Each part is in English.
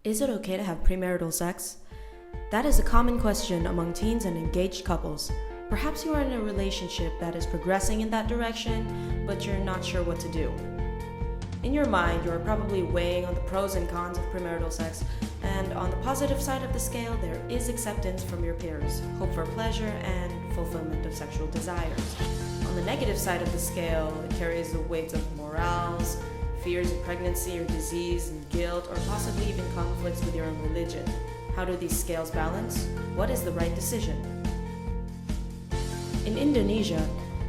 Is it okay to have premarital sex? That is a common question among teens and engaged couples. Perhaps you are in a relationship that is progressing in that direction, but you're not sure what to do. In your mind, you are probably weighing on the pros and cons of premarital sex, and on the positive side of the scale, there is acceptance from your peers, hope for pleasure, and fulfillment of sexual desires. On the negative side of the scale, it carries the weight of morals, fears of pregnancy or disease, and guilt, or possibly even conflicts with your own religion. How do these scales balance? What is the right decision? In Indonesia,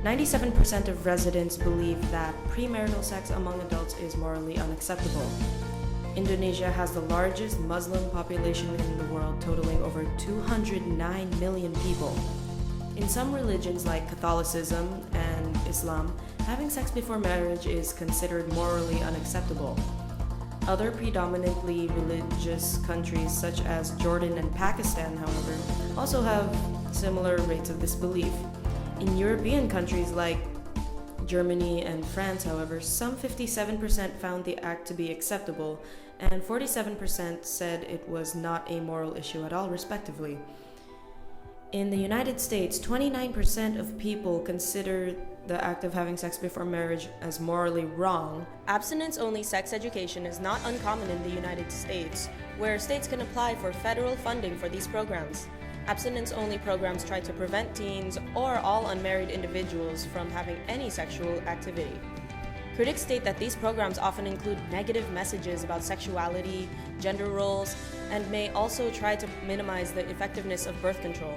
97% of residents believe that premarital sex among adults is morally unacceptable. Indonesia has the largest Muslim population in the world, totaling over 209 million people. In some religions like Catholicism and Islam, having sex before marriage is considered morally unacceptable. Other predominantly religious countries such as Jordan and Pakistan, however, also have similar rates of this belief. In European countries like Germany and France, however, some 57% found the act to be acceptable, and 47% said it was not a moral issue at all, respectively. In the United States, 29% of people consider the act of having sex before marriage as morally wrong. Abstinence-only sex education is not uncommon in the United States, where states can apply for federal funding for these programs. Abstinence-only programs try to prevent teens or all unmarried individuals from having any sexual activity. Critics state that these programs often include negative messages about sexuality, gender roles, and may also try to minimize the effectiveness of birth control.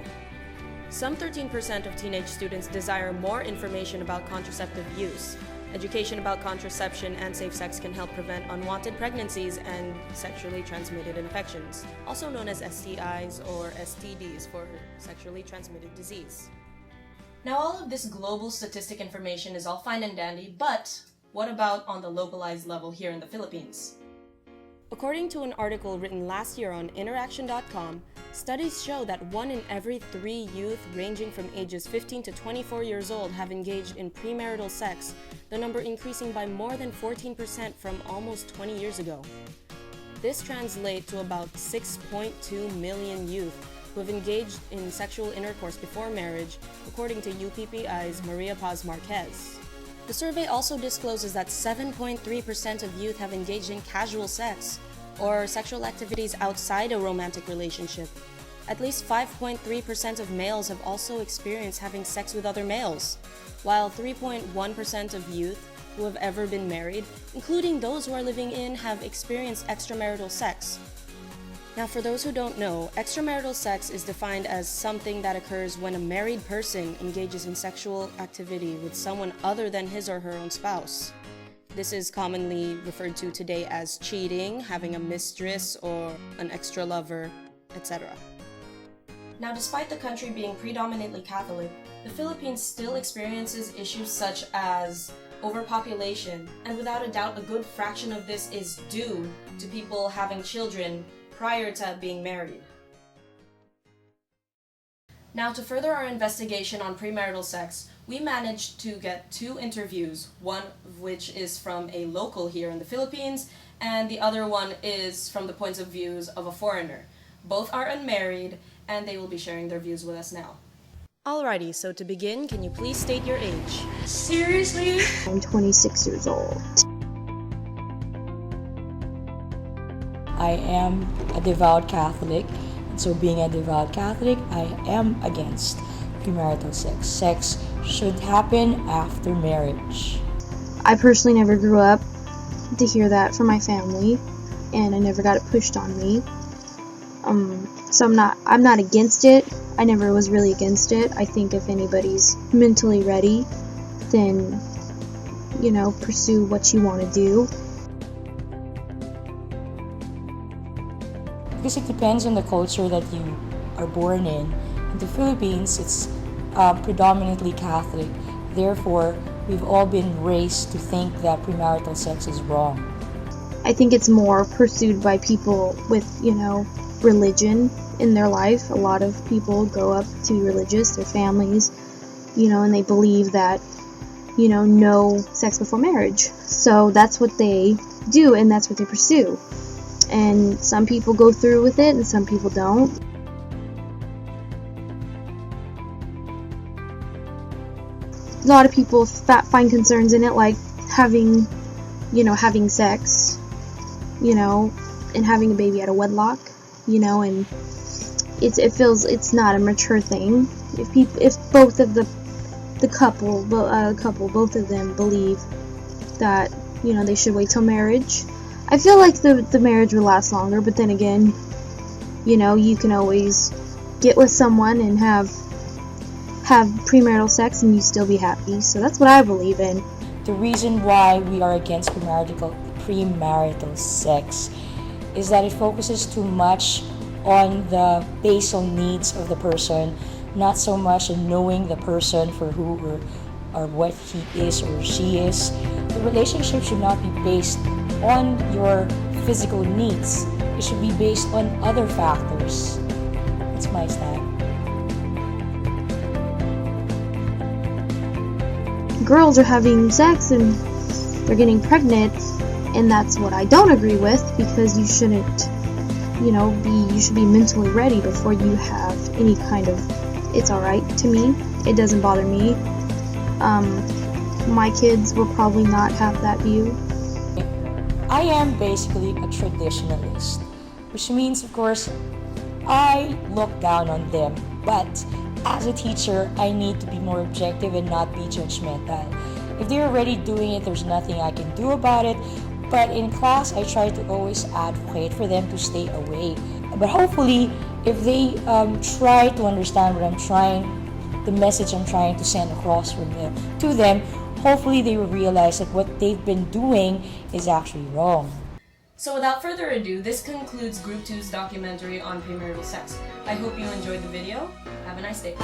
Some 13% of teenage students desire more information about contraceptive use. Education about contraception and safe sex can help prevent unwanted pregnancies and sexually transmitted infections, also known as STIs or STDs for sexually transmitted disease. Now, all of this global statistic information is all fine and dandy, but what about on the localized level here in the Philippines? According to an article written last year on Interaction.com, studies show that 1 in every 3 youth ranging from ages 15 to 24 years old have engaged in premarital sex, the number increasing by more than 14% from almost 20 years ago. This translates to about 6.2 million youth who have engaged in sexual intercourse before marriage, according to UPPI's Maria Paz Marquez. The survey also discloses that 7.3% of youth have engaged in casual sex, or sexual activities outside a romantic relationship. At least 5.3% of males have also experienced having sex with other males, while 3.1% of youth who have ever been married, including those who are living in, have experienced extramarital sex. Now, for those who don't know, extramarital sex is defined as something that occurs when a married person engages in sexual activity with someone other than his or her own spouse. This is commonly referred to today as cheating, having a mistress or an extra lover, etc. Now, despite the country being predominantly Catholic, the Philippines still experiences issues such as overpopulation, and without a doubt, a good fraction of this is due to people having children prior to being married. Now, to further our investigation on premarital sex, we managed to get 2 interviews, one of which is from a local here in the Philippines, and the other one is from the points of views of a foreigner. Both are unmarried, and they will be sharing their views with us now. Alrighty, so to begin, can you please state your age? Seriously? I'm 26 years old. I am a devout Catholic, and so being a devout Catholic, I am against premarital sex. Sex should happen after marriage. I personally never grew up to hear that from my family, and I never got it pushed on me. So I'm not against it. I never was really against it. I think if anybody's mentally ready, then, pursue what you want to do. Because it depends on the culture that you are born in. In the Philippines, it's predominantly Catholic. Therefore, we've all been raised to think that premarital sex is wrong. I think it's more pursued by people with, religion in their life. A lot of people grow up to be religious, their families, and they believe that, no sex before marriage. So that's what they do, and that's what they pursue. And some people go through with it and some people don't. A lot of people find concerns in it, like having sex, and having a baby out of wedlock, and it's not a mature thing. If both of the couple, both of them believe that, they should wait till marriage, I feel like the marriage would last longer. But then again, you can always get with someone and have premarital sex and you still be happy. So that's what I believe in. The reason why we are against premarital sex is that it focuses too much on the basal needs of the person, not so much on knowing the person for who or what he is or she is. The relationship should not be based on your physical needs. It should be based on other factors. That's my stand. Girls are having sex and they're getting pregnant, and that's what I don't agree with, because you shouldn't, you should be mentally ready before you have any kind of, it's alright to me, it doesn't bother me. My kids will probably not have that view. I am basically a traditionalist, which means, of course, I look down on them, but as a teacher, I need to be more objective and not be judgmental. If they're already doing it, there's nothing I can do about it. But in class, I try to always advocate for them to stay away. But hopefully, if they try to understand the message I'm trying to send across to them, hopefully they will realize that what they've been doing is actually wrong. So without further ado, this concludes Group 2's documentary on premarital sex. I hope you enjoyed the video. Have a nice day.